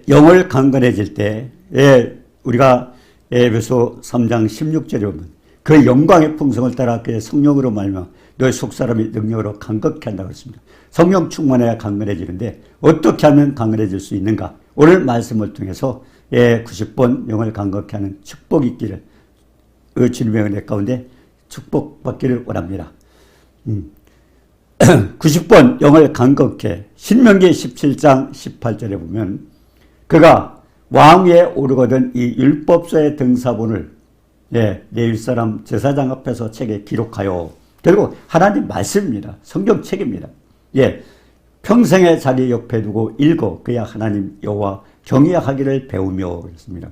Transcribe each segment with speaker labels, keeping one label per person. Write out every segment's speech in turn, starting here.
Speaker 1: 영을 강건해질 때, 우리가 에베소 3장 16절에 보면 그 영광의 풍성을 따라 그의 성령으로 말미암아 너의 속사람이 능력으로 강건케 한다고 했습니다. 성령 충만해야 강건해지는데 어떻게 하면 강건해질 수 있는가? 오늘 말씀을 통해서 90번 영을 강건케 하는 축복이 있기를 주님의 은혜 가운데 축복받기를 원합니다. 90번 영을 강건케 신명기 17장 18절에 보면 그가 왕위에 오르거든 이 율법서의 등사본을 레위 사람 제사장 앞에서 책에 기록하여 결국 하나님 말씀입니다. 성경 책입니다. 평생에 자기 옆에 두고 읽어 그야 하나님 여호와 경외하기를 배우며 그랬습니다.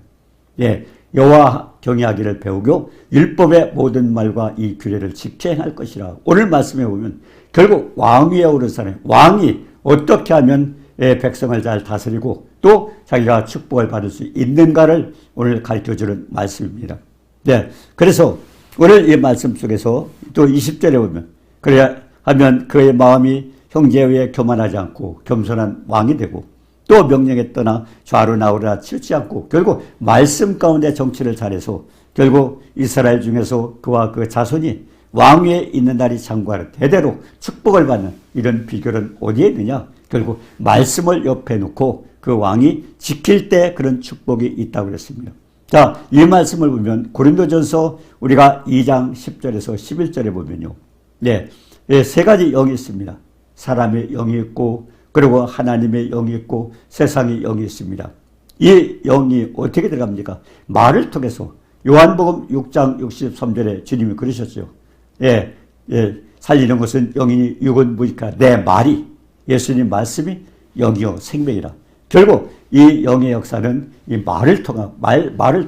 Speaker 1: 여호와 경외하기를 배우고 율법의 모든 말과 이 규례를 지켜 행할 것이라. 오늘 말씀에 보면 결국 왕위에 오른 사람, 왕이 어떻게 하면 백성을 잘 다스리고 또 자기가 축복을 받을 수 있는가를 오늘 가르쳐주는 말씀입니다. 그래서 오늘 이 말씀 속에서 또 20절에 보면 그래야 하면 그의 마음이 형제에 의해 교만하지 않고 겸손한 왕이 되고 또 명령에 떠나 좌로 나오라 치우치 않고 결국 말씀 가운데 정치를 잘해서 결국 이스라엘 중에서 그와 그 자손이 왕위에 있는 날이 장구하는 대대로 축복을 받는 이런 비결은 어디에 있느냐? 결국 말씀을 옆에 놓고 그 왕이 지킬 때 그런 축복이 있다고 그랬습니다. 자, 이 말씀을 보면 고린도전서 우리가 2장 10절에서 11절에 보면요. 세 가지 영이 있습니다. 사람의 영이 있고 그리고 하나님의 영이 있고 세상의 영이 있습니다. 이 영이 어떻게 들어갑니까? 말을 통해서 요한복음 6장 63절에 주님이 그러셨죠. 살리는 것은 영이니 육은 무익하다. 내 말이 예수님 말씀이 영이요 생명이라. 결국 이 영의 역사는 이 말을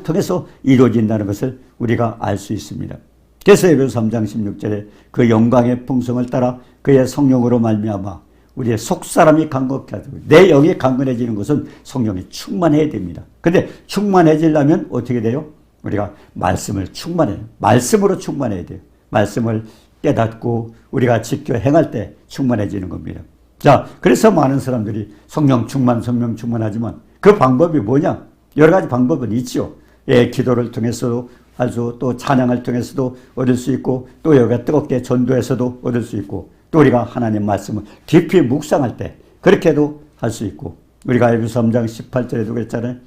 Speaker 1: 통해서 이루어진다는 것을 우리가 알 수 있습니다. 그래서 에베소 3장 16절에 그 영광의 풍성을 따라 그의 성령으로 말미암아 우리의 속사람이 강건케 하고 내 영이 강건해지는 것은 성령이 충만해야 됩니다. 근데 충만해지려면 어떻게 돼요? 우리가 말씀을 충만해요. 말씀으로 충만해야 돼요. 말씀을 깨닫고 우리가 지켜 행할 때 충만해지는 겁니다. 자, 그래서 많은 사람들이 성령 충만하지만 그 방법이 뭐냐? 여러 가지 방법은 있죠. 기도를 통해서도 아주 또 찬양을 통해서도 얻을 수 있고 또 여기가 뜨겁게 전도해서도 얻을 수 있고 또 우리가 하나님 말씀을 깊이 묵상할 때 그렇게도 할 수 있고 우리가 에베소 3장 18절에도 그랬잖아요.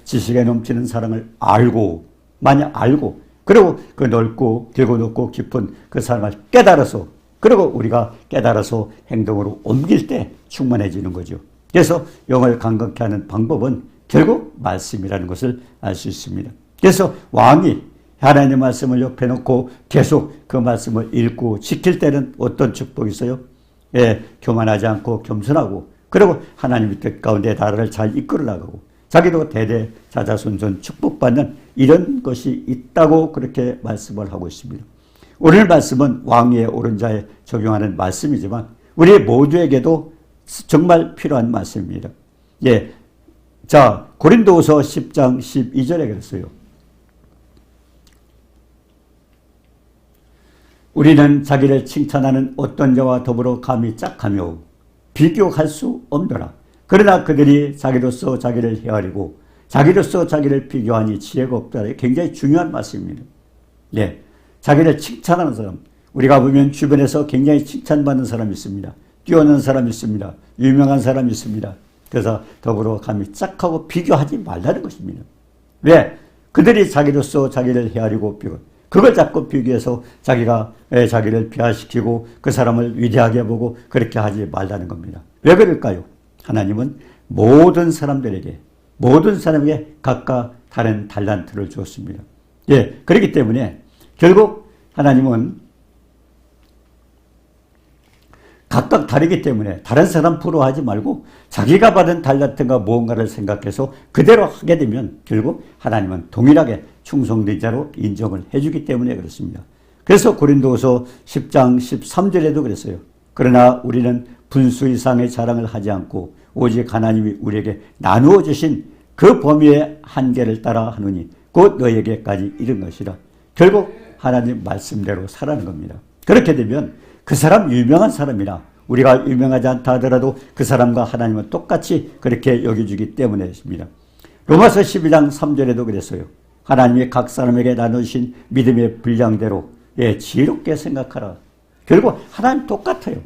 Speaker 1: 지식에 넘치는 사랑을 알고 만약 알고 그리고 그 넓고 길고 높고 깊은 그 사랑을 깨달아서 그리고 우리가 깨달아서 행동으로 옮길 때 충만해지는 거죠. 그래서 영을 강건케 하는 방법은 결국 말씀이라는 것을 알 수 있습니다. 그래서 왕이 하나님의 말씀을 옆에 놓고 계속 그 말씀을 읽고 지킬 때는 어떤 축복이 있어요? 교만하지 않고 겸손하고 그리고 하나님의 뜻 가운데 나라를 잘 이끌어 나가고 자기도 대대 자자손손 축복받는 이런 것이 있다고 그렇게 말씀을 하고 있습니다. 오늘 말씀은 왕위에 오른 자에 적용하는 말씀이지만 우리 모두에게도 정말 필요한 말씀입니다. 자, 고린도후서 10장 12절에 그랬어요. 우리는 자기를 칭찬하는 어떤 자와 더불어 감히 짝하며 비교할 수 없노라. 그러나 그들이 자기로서 자기를 헤아리고 자기로서 자기를 비교하니 지혜가 없다. 굉장히 중요한 말씀입니다. 자기를 칭찬하는 사람. 우리가 보면 주변에서 굉장히 칭찬받는 사람이 있습니다. 뛰어난 사람이 있습니다. 유명한 사람이 있습니다. 그래서 더불어 감히 짝하고 비교하지 말라는 것입니다. 왜? 그들이 자기로서 자기를 헤아리고 비교. 그걸 자꾸 비교해서 자기가 자기를 비하시키고 그 사람을 위대하게 보고 그렇게 하지 말라는 겁니다. 왜 그럴까요? 하나님은 모든 사람에게 각각 다른 달란트를 주었습니다. 그렇기 때문에 결국 하나님은 각각 다르기 때문에 다른 사람 부러워하지 말고 자기가 받은 달란트가 무언가를 생각해서 그대로 하게 되면 결국 하나님은 동일하게 충성된 자로 인정을 해주기 때문에 그렇습니다. 그래서 고린도후서 10장 13절에도 그랬어요. 그러나 우리는 분수 이상의 자랑을 하지 않고 오직 하나님이 우리에게 나누어 주신 그 범위의 한계를 따라 하노니 곧 너에게까지 이른 것이라. 결국 하나님 말씀대로 살아가는 겁니다. 그렇게 되면 그 사람 유명한 사람이나 우리가 유명하지 않다 하더라도 그 사람과 하나님은 똑같이 그렇게 여겨주기 때문이었습니다. 로마서 12장 3절에도 그랬어요. 하나님이 각 사람에게 나누신 믿음의 분량대로 지혜롭게 생각하라. 결국 하나님 똑같아요.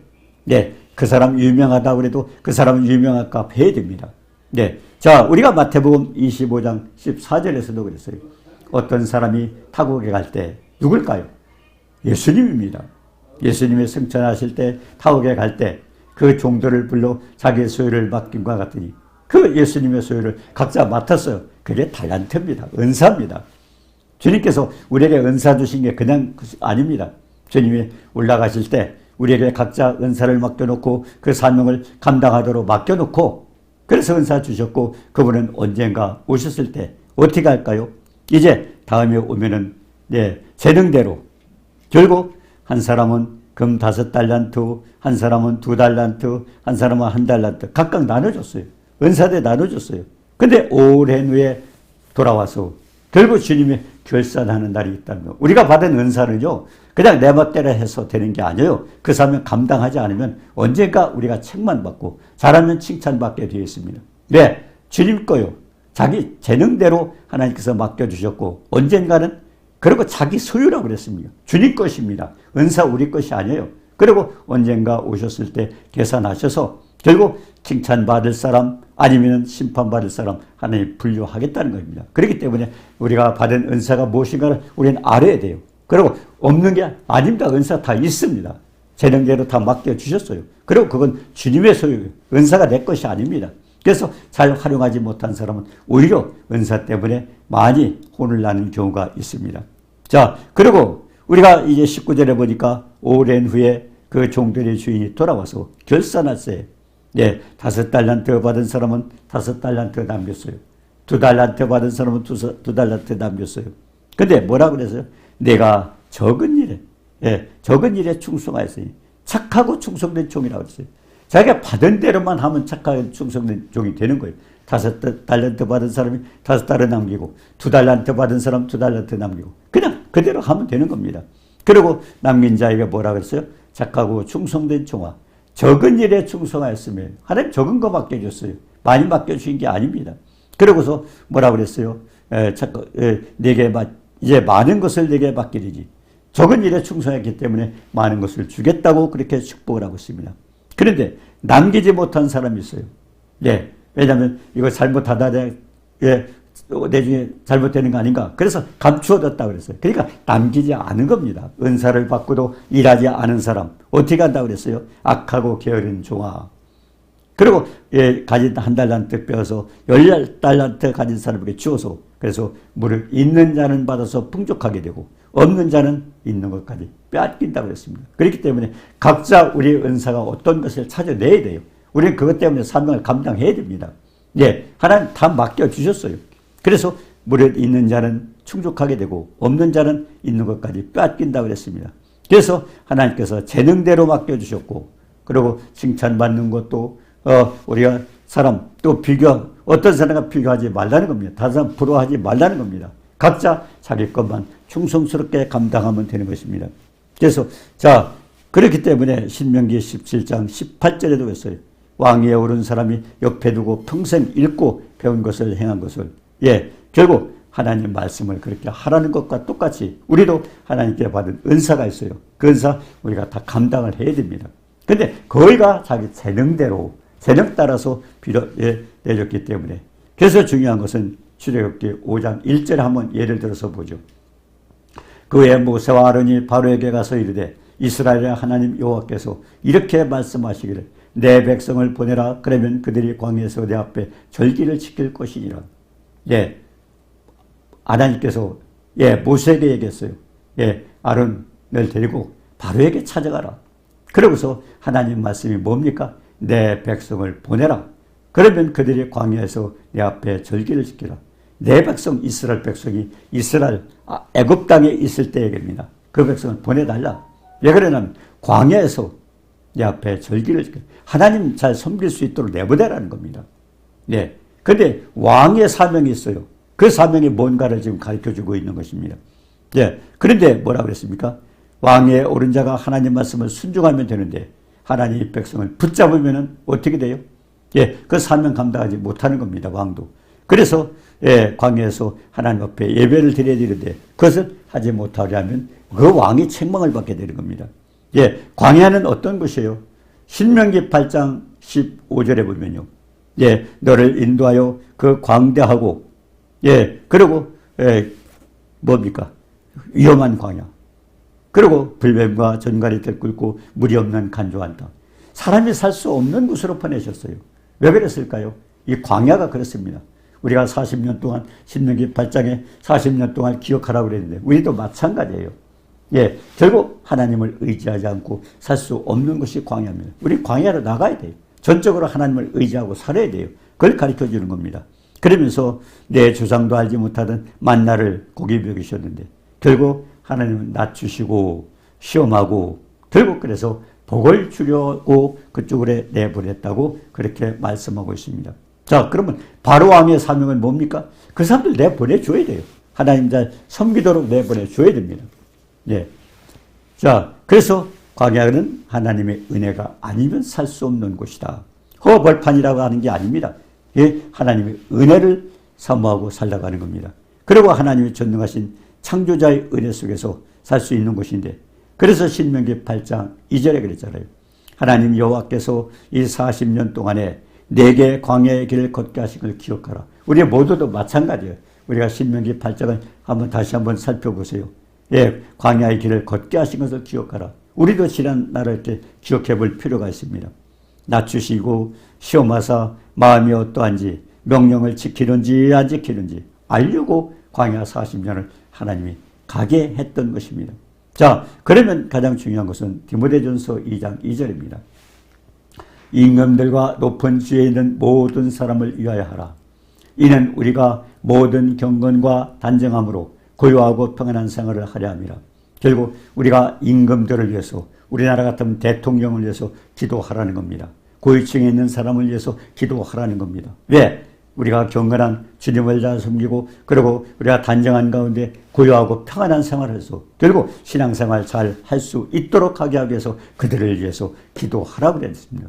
Speaker 1: 그 사람 유명하다 그래도 그 사람은 유명한 값 해야 됩니다. 자, 우리가 마태복음 25장 14절에서도 그랬어요. 어떤 사람이 타국에 갈 때 누굴까요? 예수님입니다. 예수님이 승천하실 때 타국에 갈 때 그 종들을 불러 자기의 소유를 맡김과 같으니 그 예수님의 소유를 각자 맡았어요. 그게 달란트입니다. 은사입니다. 주님께서 우리에게 은사 주신 게 그냥 아닙니다. 주님이 올라가실 때 우리에게 각자 은사를 맡겨놓고 그 사명을 감당하도록 맡겨놓고 그래서 은사 주셨고 그분은 언젠가 오셨을 때 어떻게 할까요? 이제 다음에 오면은 재능대로 결국 한 사람은 금 5달란트, 한 사람은 2달란트, 한 사람은 1달란트 각각 나눠줬어요. 은사대 나눠줬어요. 근데 오랜 후에 돌아와서 결국 주님이 결산하는 날이 있다면 우리가 받은 은사는요 그냥 내 멋대로 해서 되는 게 아니에요. 그 사명 감당하지 않으면 언젠가 우리가 책만 받고 잘하면 칭찬받게 되어 있습니다. 주님 거요. 자기 재능대로 하나님께서 맡겨주셨고 언젠가는 그리고 자기 소유라고 그랬습니다. 주님 것입니다. 은사 우리 것이 아니에요. 그리고 언젠가 오셨을 때 계산하셔서 결국 칭찬받을 사람 아니면 심판받을 사람 하나님 분류하겠다는 겁니다. 그렇기 때문에 우리가 받은 은사가 무엇인가를 우리는 알아야 돼요. 그리고 없는 게 아닙니다. 은사 다 있습니다. 재능대로 다 맡겨주셨어요. 그리고 그건 주님의 소유예요. 은사가 내 것이 아닙니다. 그래서 잘 활용하지 못한 사람은 오히려 은사 때문에 많이 혼을 나는 경우가 있습니다. 자, 그리고 우리가 이제 19절에 보니까 오랜 후에 그 종들의 주인이 돌아와서 결산할세. 5달란트 받은 사람은 5달란트 남겼어요. 2달란트 받은 사람은 2달란트 남겼어요. 근데 뭐라 그랬어요? 내가 적은 일에 충성하였으니 착하고 충성된 종이라고 했어요. 자기가 받은 대로만 하면 착하게 충성된 종이 되는 거예요. 5달란트 받은 사람이 5달러 남기고 2달란트 받은 사람 2달란트 남기고 그냥 그대로 하면 되는 겁니다. 그리고 남긴 자에게 뭐라 그랬어요? 착하고 충성된 종아 적은 일에 충성하였으면 하나님 적은 거 맡겨줬어요. 많이 맡겨주신 게 아닙니다. 그러고서 뭐라 그랬어요? 내게 이제 많은 것을 내게 맡기리지. 적은 일에 충성했기 때문에 많은 것을 주겠다고 그렇게 축복을 하고 있습니다. 그런데 남기지 못한 사람이 있어요. 왜냐하면 이거 잘못하다 내중에 잘못되는 거 아닌가. 그래서 감추어졌다고 그랬어요. 그러니까 남기지 않은 겁니다. 은사를 받고도 일하지 않은 사람 어떻게 한다고 그랬어요? 악하고 게으른 종아. 그리고 가진 1달란트 빼어서 10달란트 가진 사람에게 주어서 그래서 물을 있는 자는 받아서 풍족하게 되고 없는 자는 있는 것까지 빼앗긴다고 했습니다. 그렇기 때문에 각자 우리의 은사가 어떤 것을 찾아내야 돼요. 우리는 그것 때문에 사명을 감당해야 됩니다. 하나님 다 맡겨주셨어요. 그래서 물에 있는 자는 충족하게 되고 없는 자는 있는 것까지 빼앗긴다고 했습니다. 그래서 하나님께서 재능대로 맡겨주셨고 그리고 칭찬받는 것도 우리가 사람 또 어떤 사람과 비교하지 말라는 겁니다. 다른 사람 부러워하지 말라는 겁니다. 각자 자기 것만 충성스럽게 감당하면 되는 것입니다. 그래서 그렇기 때문에 신명기 17장 18절에도 했어요. 왕위에 오른 사람이 옆에 두고 평생 읽고 배운 것을 행한 것을 결국 하나님 말씀을 그렇게 하라는 것과 똑같이 우리도 하나님께 받은 은사가 있어요. 그 은사 우리가 다 감당을 해야 됩니다. 근데 거의가 자기 재능대로 재능 따라서 내줬기 때문에 그래서 중요한 것은 출애굽기 5장 1절에 한번 예를 들어서 보죠. 그 후에 모세와 아론이 바로에게 가서 이르되 이스라엘의 하나님 여호와께서 이렇게 말씀하시기를 내 백성을 보내라. 그러면 그들이 광야에서 내 앞에 절기를 지킬 것이니라. 하나님께서 모세에게 얘기했어요. 아론을 데리고 바로에게 찾아가라. 그러고서 하나님 말씀이 뭡니까? 내 백성을 보내라. 그러면 그들이 광야에서 내 앞에 절기를 지키라. 내 백성 이스라엘 백성이 애굽 땅에 있을 때 얘기입니다. 그 백성을 보내달라. 왜 그러냐면 광야에서 내 앞에 절기를 지키라. 하나님 잘 섬길 수 있도록 내보내라는 겁니다. 근데 왕의 사명이 있어요. 그 사명이 뭔가를 지금 가르쳐주고 있는 것입니다. 그런데 뭐라 그랬습니까? 왕의 오른 자가 하나님 말씀을 순종하면 되는데 하나님의 백성을 붙잡으면 어떻게 돼요? 예, 그 사명 감당하지 못하는 겁니다. 왕도. 그래서 예, 광야에서 하나님 앞에 예배를 드려야 되는데 그것을 하지 못하려면 그 왕이 책망을 받게 되는 겁니다. 예, 광야는 어떤 곳이에요? 신명기 8장 15절에 보면요. 예, 너를 인도하여 그 광대하고 예, 그리고 예, 뭡니까? 위험한 광야. 그리고 불뱀과 전갈이들 끓고 물이 없는 간조한 땅. 사람이 살 수 없는 곳으로 보내셨어요. 왜 그랬을까요? 이 광야가 그렇습니다. 우리가 40년 동안 신명기 8장에 40년 동안 기억하라고 그랬는데 우리도 마찬가지예요. 예, 결국 하나님을 의지하지 않고 살 수 없는 것이 광야입니다. 우리 광야로 나가야 돼요. 전적으로 하나님을 의지하고 살아야 돼요. 그걸 가르쳐 주는 겁니다. 그러면서 내 조상도 알지 못하던 만나를 고기 먹이셨는데 결국 하나님은 낮추시고 시험하고 결국 그래서 복을 주려고 그쪽으로 내보냈다고 그렇게 말씀하고 있습니다. 자, 그러면 바로 왕의 사명은 뭡니까? 그 사람들 내보내줘야 돼요. 하나님 잘 섬기도록 내보내줘야 됩니다. 예. 자, 그래서 광야는 하나님의 은혜가 아니면 살 수 없는 곳이다. 허벌판이라고 하는 게 아닙니다. 예, 하나님의 은혜를 사모하고 살다가 하는 겁니다. 그리고 하나님의 전능하신 창조자의 은혜 속에서 살 수 있는 곳인데 그래서 신명기 8장 2절에 그랬잖아요. 하나님 여호와께서 이 40년 동안에 내게 광야의 길을 걷게 하신 걸 기억하라. 우리 모두도 마찬가지예요. 우리가 신명기 8장을 다시 한번 살펴보세요. 예, 광야의 길을 걷게 하신 것을 기억하라. 우리도 지난 날을 이렇게 기억해 볼 필요가 있습니다. 낮추시고 시험하사 마음이 어떠한지 명령을 지키는지 안 지키는지 알려고 광야 40년을 하나님이 가게 했던 것입니다. 자, 그러면 가장 중요한 것은 디모데전서 2장 2절입니다. 임금들과 높은 지위에 있는 모든 사람을 위하여 하라. 이는 우리가 모든 경건과 단정함으로 고요하고 평안한 생활을 하려 함이라. 결국 우리가 임금들을 위해서 우리나라 같은 대통령을 위해서 기도하라는 겁니다. 고위층에 있는 사람을 위해서 기도하라는 겁니다. 왜? 우리가 경건한 주님을 잘 섬기고 그리고 우리가 단정한 가운데 고요하고 평안한 생활을 해서 결국 신앙생활 잘 할 수 있도록 하게 하기 위해서 그들을 위해서 기도하라고 그랬습니다.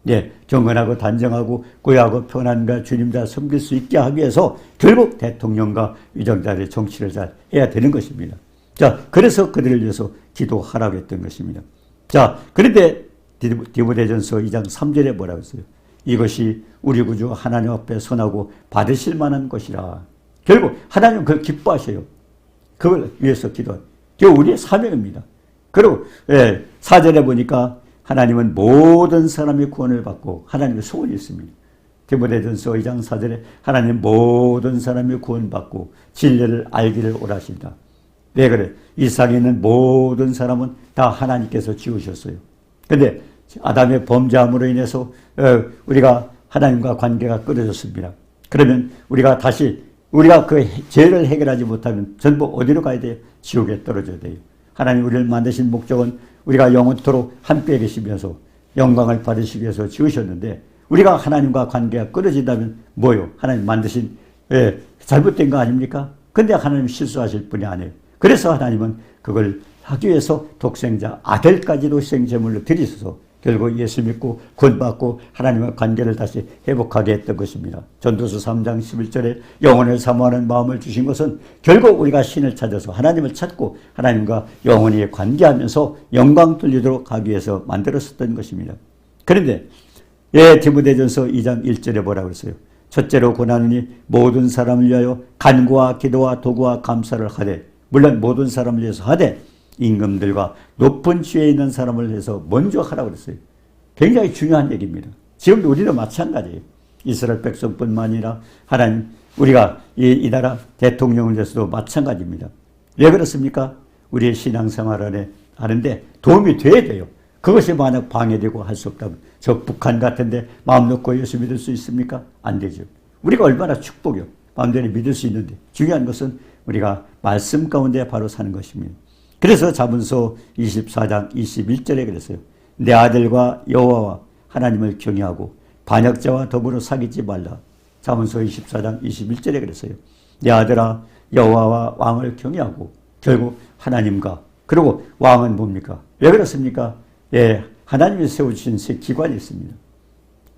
Speaker 1: 예, 경건하고 단정하고 고요하고 평안한가 주님 잘 섬길 수 있게 하기 위해서 결국 대통령과 위정자들의 정치를 잘 해야 되는 것입니다. 자, 그래서 그들을 위해서 기도하라고 했던 것입니다. 자, 그런데 디모데전서 2장 3절에 뭐라고 했어요? 이것이 우리 구주 하나님 앞에 선하고 받으실 만한 것이라. 결국 하나님은 그걸 기뻐하셔요. 그걸 위해서 기도하는. 그게 우리의 사명입니다. 그리고 4절에 보니까 하나님은 모든 사람이 구원을 받고 하나님의 소원이 있습니다. 디모데전서 2장 4절에 하나님 모든 사람이 구원받고 진리를 알기를 원하신다. 왜 그래? 이 세상에 있는 모든 사람은 다 하나님께서 지으셨어요. 그런데 아담의 범죄함으로 인해서 우리가 하나님과 관계가 끊어졌습니다. 그러면 우리가 그 죄를 해결하지 못하면 전부 어디로 가야 돼요? 지옥에 떨어져야 돼요. 하나님 우리를 만드신 목적은 우리가 영원토록 함께 계시면서 영광을 받으시기 위해서 지으셨는데 우리가 하나님과 관계가 끊어진다면 뭐요? 하나님 만드신 잘못된 거 아닙니까? 근데 하나님 실수하실 분이 아니에요. 그래서 하나님은 그걸 하기 위해서 독생자 아들까지도 희생제물로 드리셔서 결국 예수 믿고 구원받고 하나님과 관계를 다시 회복하게 했던 것입니다. 전도서 3장 11절에 영혼을 사모하는 마음을 주신 것은 결국 우리가 신을 찾아서 하나님을 찾고 하나님과 영원히 관계하면서 영광 돌리도록 하기 위해서 만들었었던 것입니다. 그런데 디모데전서 2장 1절에 뭐라고 했어요? 첫째로 고난하니 모든 사람을 위하여 간구와 기도와 도구와 감사를 하되 물론 모든 사람을 위해서 하되 임금들과 높은 지위에 있는 사람을 위해서 먼저 하라고 그랬어요. 굉장히 중요한 얘기입니다. 지금도 우리도 마찬가지예요. 이스라엘 백성뿐만 아니라 하나님 우리가 이 나라 대통령을 위해서도 마찬가지입니다. 왜 그렇습니까? 우리의 신앙생활 안에 하는데 도움이 돼야 돼요. 그것이 만약 방해되고 할 수 없다면 저 북한 같은데 마음 놓고 예수 믿을 수 있습니까? 안 되죠. 우리가 얼마나 축복이요. 마음대로 믿을 수 있는데 중요한 것은 우리가 말씀 가운데 바로 사는 것입니다. 그래서 잠언서 24장 21절에 그랬어요. 내 아들과 여호와와 하나님을 경외하고 반역자와 더불어 사귀지 말라. 잠언서 24장 21절에 그랬어요. 내 아들아 여호와와 왕을 경외하고 결국 하나님과 그리고 왕은 뭡니까? 왜 그렇습니까? 하나님이 세워주신 세 기관이 있습니다.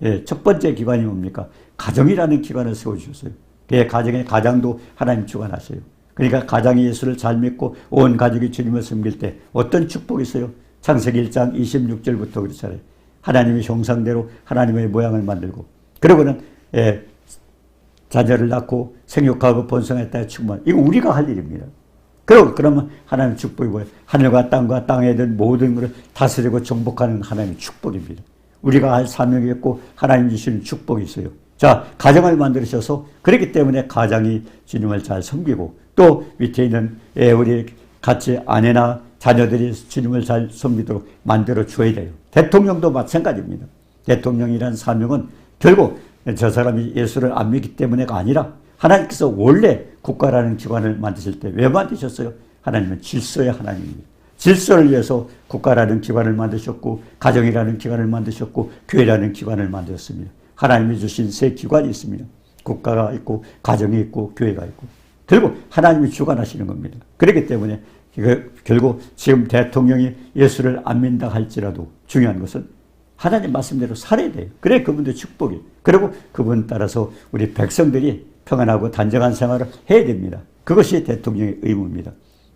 Speaker 1: 예, 첫 번째 기관이 뭡니까? 가정이라는 기관을 세워주셨어요. 그 가장도 하나님 주관하세요. 그러니까 가장이 예수를 잘 믿고 온 가족이 주님을 섬길 때 어떤 축복이 있어요? 창세기 1장 26절부터 그렇잖아요. 하나님의 형상대로 하나님의 모양을 만들고 그러고는 자녀를 낳고 생육하고 번성했다 충만. 이거 우리가 할 일입니다. 그러면 하나님의 축복이 뭐예요? 하늘과 땅에 있는 모든 것을 다스리고 정복하는 하나님의 축복입니다. 우리가 할 사명이 있고 하나님 주시는 축복이 있어요. 자, 가정을 만들으셔서 그렇기 때문에 가장이 주님을 잘 섬기고 또 밑에 있는 우리 같이 아내나 자녀들이 주님을 잘 섬기도록 만들어 줘야 돼요. 대통령도 마찬가지입니다. 대통령이라는 사명은 결국 저 사람이 예수를 안 믿기 때문에가 아니라 하나님께서 원래 국가라는 기관을 만드실 때 왜 만드셨어요? 하나님은 질서의 하나님입니다. 질서를 위해서 국가라는 기관을 만드셨고 가정이라는 기관을 만드셨고 교회라는 기관을 만드셨습니다. 하나님이 주신 세 기관이 있습니다. 국가가 있고 가정이 있고 교회가 있고 결국 하나님이 주관하시는 겁니다. 그렇기 때문에 결국 지금 대통령이 예수를 안 믿는다 할지라도 중요한 것은 하나님 말씀대로 살아야 돼요. 그래 그분도 축복이에요. 그리고 그분 따라서 우리 백성들이 평안하고 단정한 생활을 해야 됩니다. 그것이 대통령의 의무입니다.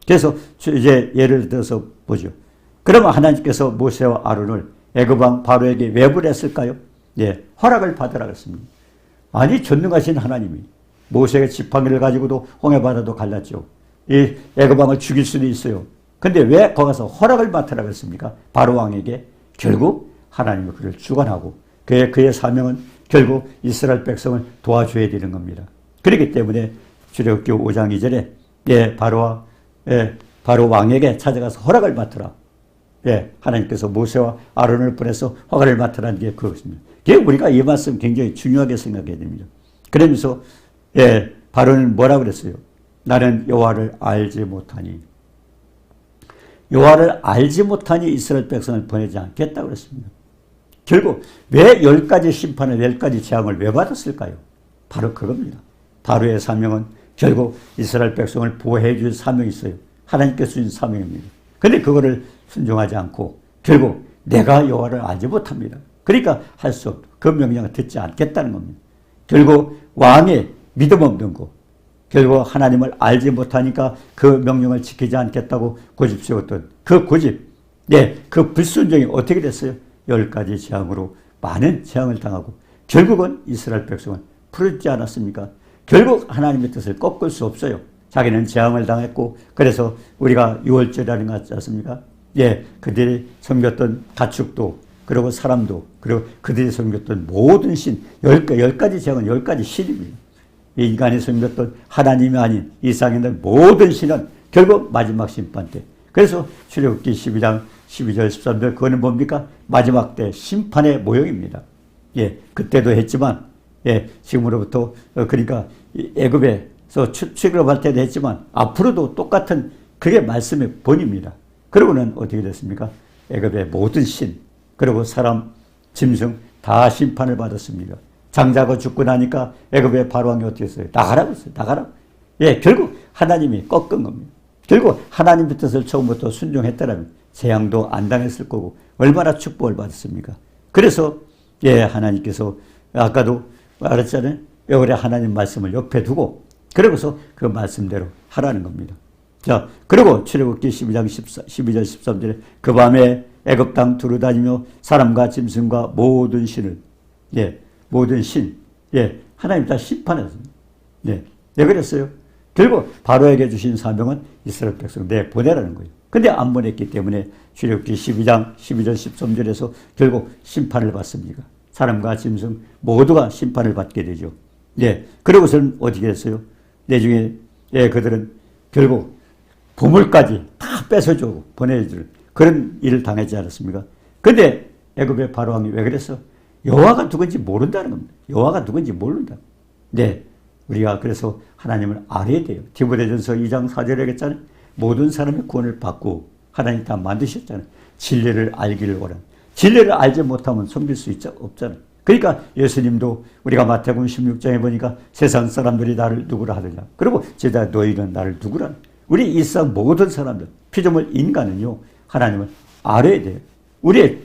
Speaker 1: 그래서 이제 예를 들어서 보죠. 그러면 하나님께서 모세와 아론을 애굽 왕 바로에게 왜 보냈을까요? 예, 허락을 받으라고 했습니다. 아니 전능하신 하나님이 모세의 지팡이를 가지고도 홍해바다도 갈랐죠. 이 애굽 왕을 죽일 수도 있어요. 근데 왜 거기 가서 허락을 맡으라고 했습니까? 바로 왕에게 결국 하나님이 그를 주관하고 그의 사명은 결국 이스라엘 백성을 도와줘야 되는 겁니다. 그렇기 때문에 출애굽기 5장 2절에 바로 왕에게 찾아가서 허락을 맡으라. 하나님께서 모세와 아론을 보내서 허가를 맡으라는 게 그것입니다. 우리가 이 말씀 굉장히 중요하게 생각해야 됩니다. 그러면서 바로는 뭐라고 그랬어요? 나는 여호와를 알지 못하니 이스라엘 백성을 보내지 않겠다고 그랬습니다. 결국 왜 10가지 심판을 10가지 재앙을 왜 받았을까요? 바로 그겁니다. 바로의 사명은 결국 이스라엘 백성을 보호해 줄 사명이 있어요. 하나님께서 주신 사명입니다. 그런데 그거를 순종하지 않고 결국 내가 여호와를 알지 못합니다. 그러니까 할 수 없고 그 명령을 듣지 않겠다는 겁니다. 결국 왕의 믿음 없는 거 결국 하나님을 알지 못하니까 그 명령을 지키지 않겠다고 고집 세웠던 그 고집 그 불순종이 어떻게 됐어요? 10가지 재앙으로 많은 재앙을 당하고 결국은 이스라엘 백성은 풀지 않았습니까? 결국 하나님의 뜻을 꺾을 수 없어요. 자기는 재앙을 당했고 그래서 우리가 6월절이라는 거 같지 않습니까? 그들이 섬겼던 가축도 그리고 사람도 그리고 그들이 섬겼던 모든 신 10가지 재앙은 10가지 신입니다. 인간이 섬겼던 하나님이 아닌 이 세상에 있는 모든 신은 결국 마지막 심판 때 그래서 출애굽기 12장 12절 13절 그거는 뭡니까? 마지막 때 심판의 모형입니다. 그때도 했지만 지금으로부터 그러니까 애굽에서 출애굽할 때도 했지만 앞으로도 똑같은 그게 말씀의 본입니다. 그러고는 어떻게 됐습니까? 애굽의 모든 신 그리고 사람 짐승 다 심판을 받았습니다. 장자가 죽고 나니까 애굽의 바로왕이 어떻게 했어요? 나가라고 했어요. 나가라고. 결국 하나님이 꺾은 겁니다. 결국 하나님의 뜻을 처음부터 순종했다면 재앙도 안 당했을 거고 얼마나 축복을 받았습니까? 그래서 하나님께서 아까도 말했잖아요. 왜 그래 하나님 말씀을 옆에 두고 그러고서 그 말씀대로 하라는 겁니다. 자, 그리고 출애굽기 12장 12절 13절에 그 밤에 애굽 땅 두루다니며 사람과 짐승과 모든 신을 모든 신 하나님 다 심판했습니다. 왜 그랬어요? 결국 바로에게 주신 사명은 이스라엘 백성 보내라는 거예요. 근데 안 보냈기 때문에 출애굽기 12장 12절 13절에서 결국 심판을 받습니다. 사람과 짐승 모두가 심판을 받게 되죠. 그러고서는 어떻게 했어요? 나중에 그들은 결국 보물까지 다 뺏어주고 보내줄 그런 일을 당하지 않았습니까? 근데 애굽의 바로왕이 왜 그랬어? 여호와가 누군지 모른다는 겁니다. 여호와가 누군지 모른다. 우리가 그래서 하나님을 알아야 돼요. 디모데전서 2장 4절에 했잖아요. 모든 사람의 구원을 받고 하나님 다 만드셨잖아요. 진리를 알기를 원하는. 진리를 알지 못하면 섬길 수 없잖아요. 그러니까 예수님도 우리가 마태복음 16장에 보니까 세상 사람들이 나를 누구라 하느냐. 그리고 제자 너희는 나를 누구라. 우리 이 세상 모든 사람들 피조물 인간은요. 하나님을 알아야 돼요. 우리의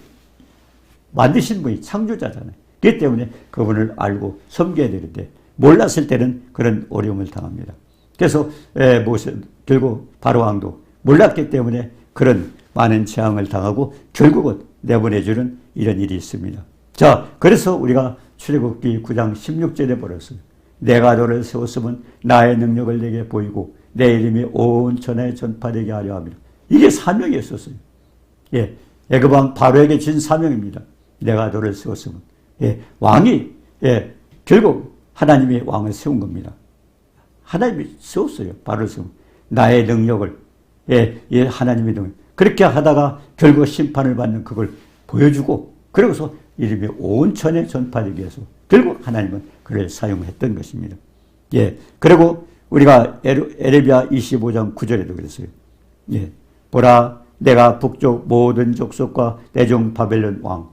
Speaker 1: 만드신 분이 창조자잖아요. 그렇기 때문에 그분을 알고 섬겨야 되는데 몰랐을 때는 그런 어려움을 당합니다. 그래서 결국 바로왕도 몰랐기 때문에 그런 많은 재앙을 당하고 결국은 내보내주는 이런 일이 있습니다. 자, 그래서 우리가 출애굽기 9장 16절에 보았어요. 내가 너를 세웠으면 나의 능력을 내게 보이고 내 이름이 온 천하에 전파되게 하려 합니다. 이게 사명이었었어요. 예, 애굽왕 바로에게 진 사명입니다. 내가 너를 세웠으면. 예, 왕이 결국 하나님이 왕을 세운 겁니다. 하나님이 세웠어요. 바로를 세운. 나의 능력을 하나님의 능력. 그렇게 하다가 결국 심판을 받는 그걸 보여주고 그러고서 이름이 온 천에 전파되기 위해서 결국 하나님은 그를 사용했던 것입니다. 예, 그리고 우리가 에레미야 25장 9절에도 그랬어요. 예, 보라 내가 북쪽 모든 족속과 내 종 바벨론 왕,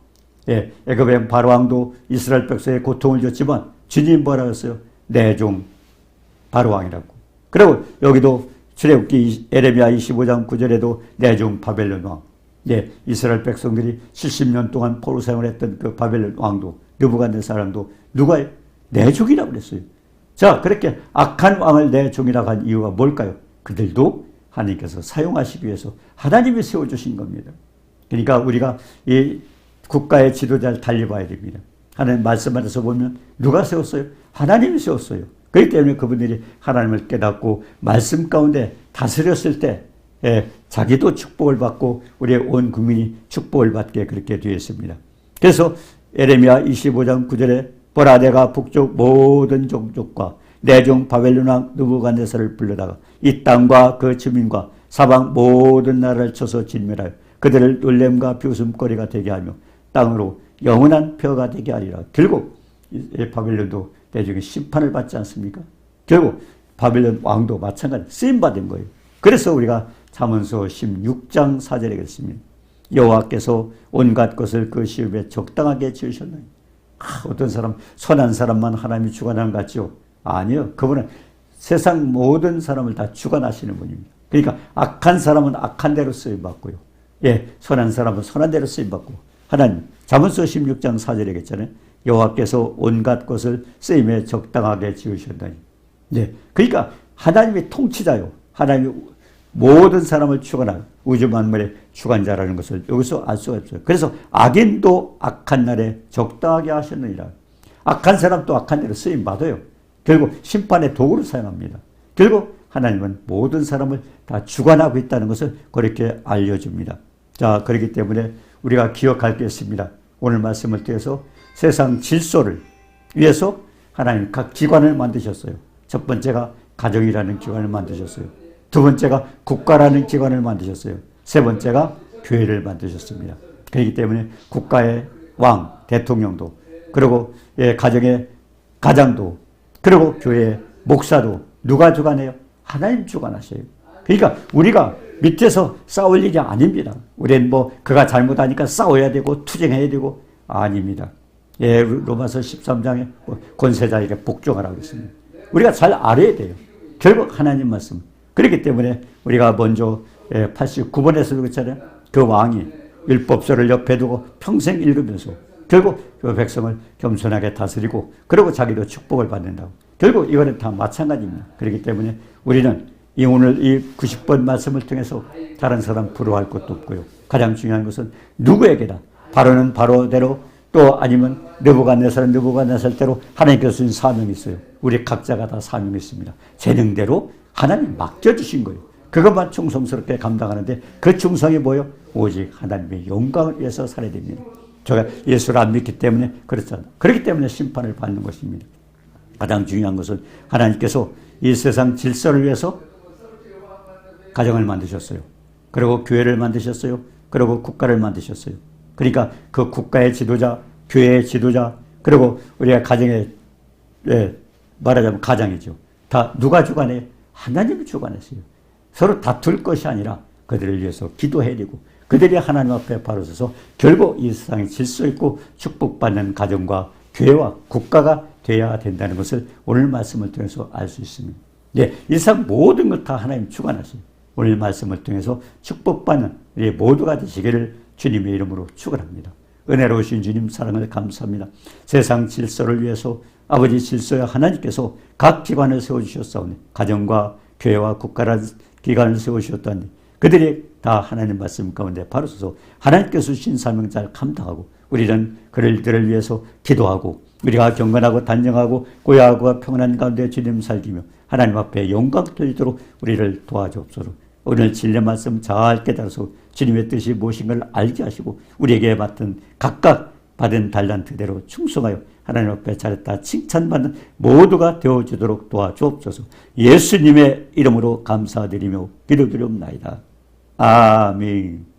Speaker 1: 애굽의 바로 왕도 이스라엘 백성에 고통을 줬지만 주님 뭐라고 했어요? 내 종 바로 왕이라고. 그리고 여기도 출애굽기 에레미야 25장 9절에도 내 종 바벨론 왕. 예, 이스라엘 백성들이 70년 동안 포로 생활했던 그 바벨론 왕도 느부갓네살도 누가 내 종이라고 그랬어요. 자, 그렇게 악한 왕을 내 종이라고 한 이유가 뭘까요? 그들도 하나님께서 사용하시기 위해서 하나님이 세워주신 겁니다. 그러니까 우리가 이 국가의 지도자를 달리 봐야 됩니다. 하나님 말씀 안에서 보면 누가 세웠어요? 하나님이 세웠어요. 그렇기 때문에 그분들이 하나님을 깨닫고 말씀 가운데 다스렸을 때 자기도 축복을 받고 우리의 온 국민이 축복을 받게 그렇게 되어 있습니다. 그래서 에레미야 25장 9절에 보라 내가 북쪽 모든 종족과 내 종 바벨론 왕 느부갓네살을 불러다가 이 땅과 그 주민과 사방 모든 나라를 쳐서 진멸하여 그들을 놀램과 비웃음거리가 되게 하며 땅으로 영원한 표가 되게 하리라. 결국 바벨론도 나중에 심판을 받지 않습니까? 결국 바벨론 왕도 마찬가지 쓰임받은 거예요. 그래서 우리가 잠언서 16장 4절에 그랬습니다. 여호와께서 온갖 것을 그 시험에 적당하게 지으셨나니. 어떤 사람 선한 사람만 하나님이 주관하는 것 같죠? 아니요. 그분은 세상 모든 사람을 다 주관하시는 분입니다. 그러니까 악한 사람은 악한 대로 쓰임받고요. 선한 사람은 선한 대로 쓰임받고 하나님 잠언서 16장 4절에 했잖아요. 여호와께서 온갖 것을 쓰임에 적당하게 지으셨다니. 그러니까 하나님이 통치자요. 하나님이 모든 사람을 주관하는 우주 만물의 주관자라는 것을 여기서 알 수가 없어요. 그래서 악인도 악한 날에 적당하게 하셨느니라. 악한 사람도 악한 대로 쓰임받아요. 결국 심판의 도구로 사용합니다. 결국 하나님은 모든 사람을 다 주관하고 있다는 것을 그렇게 알려줍니다. 자, 그렇기 때문에 우리가 기억할 게 있습니다. 오늘 말씀을 통해서 세상 질서를 위해서 하나님 각 기관을 만드셨어요. 첫 번째가 가정이라는 기관을 만드셨어요. 두 번째가 국가라는 기관을 만드셨어요. 세 번째가 교회를 만드셨습니다. 그렇기 때문에 국가의 왕, 대통령도, 그리고 가정의 가장도, 그리고 교회의 목사도 누가 주관해요? 하나님 주관하셔요. 그러니까 우리가 밑에서 싸울 일이 아닙니다. 우리는 그가 잘못하니까 싸워야 되고 투쟁해야 되고 아닙니다. 로마서 13장에 권세자에게 복종하라고 했습니다. 우리가 잘 알아야 돼요. 결국 하나님 말씀. 그렇기 때문에 우리가 먼저 89번에서 그랬잖아요. 그 왕이 율법서를 옆에 두고 평생 읽으면서 결국 그 백성을 겸손하게 다스리고 그리고 자기도 축복을 받는다고. 결국 이거는 다 마찬가지입니다. 그렇기 때문에 우리는 오늘 이 90번 말씀을 통해서 다른 사람 부러워할 것도 없고요. 가장 중요한 것은 누구에게나 바로는 바로대로 또 아니면 느부갓네살은 느부갓네살대로 하나님께서 주신 사명이 있어요. 우리 각자가 다 사명이 있습니다. 재능대로 하나님 맡겨주신 거예요. 그것만 충성스럽게 감당하는데 그 충성이 뭐예요? 오직 하나님의 영광을 위해서 살아야 됩니다. 제가 예수를 안 믿기 때문에 그렇잖아요. 그렇기 때문에 심판을 받는 것입니다. 가장 중요한 것은 하나님께서 이 세상 질서를 위해서 가정을 만드셨어요. 그리고 교회를 만드셨어요. 그리고 국가를 만드셨어요. 그러니까 그 국가의 지도자, 교회의 지도자, 그리고 우리가 가정의 말하자면 가장이죠. 다 누가 주관해요? 하나님이 주관했어요. 서로 다툴 것이 아니라 그들을 위해서 기도해야 되고 그들이 하나님 앞에 바로 서서 결국 이 세상에 질서 있고 축복받는 가정과 교회와 국가가 되어야 된다는 것을 오늘 말씀을 통해서 알 수 있습니다. 이 세상 모든 것 다 하나님 주관하세요. 오늘 말씀을 통해서 축복받는 우리 모두가 되시기를 주님의 이름으로 축원합니다. 은혜로우신 주님 사랑을 감사합니다. 세상 질서를 위해서 아버지 질서야 하나님께서 각 기관을 세워주셨사오니 가정과 교회와 국가라는 기관을 세우셨다니 그들이 다 하나님 말씀 가운데 바로 서서 하나님께서 주신 사명 잘 감당하고 우리는 그들을 위해서 기도하고 우리가 경건하고 단정하고 고야하고 평안한 가운데 주님 살기며 하나님 앞에 영광 돌리도록 우리를 도와주옵소서. 오늘 진리 말씀 잘 깨달아서 주님의 뜻이 무엇인 걸 알게 하시고 우리에게 맡은 각각 받은 달란트대로 충성하여 하나님 앞에 잘했다 칭찬받는 모두가 되어주도록 도와주옵소서. 예수님의 이름으로 감사드리며 기도드리옵나이다. 아멘.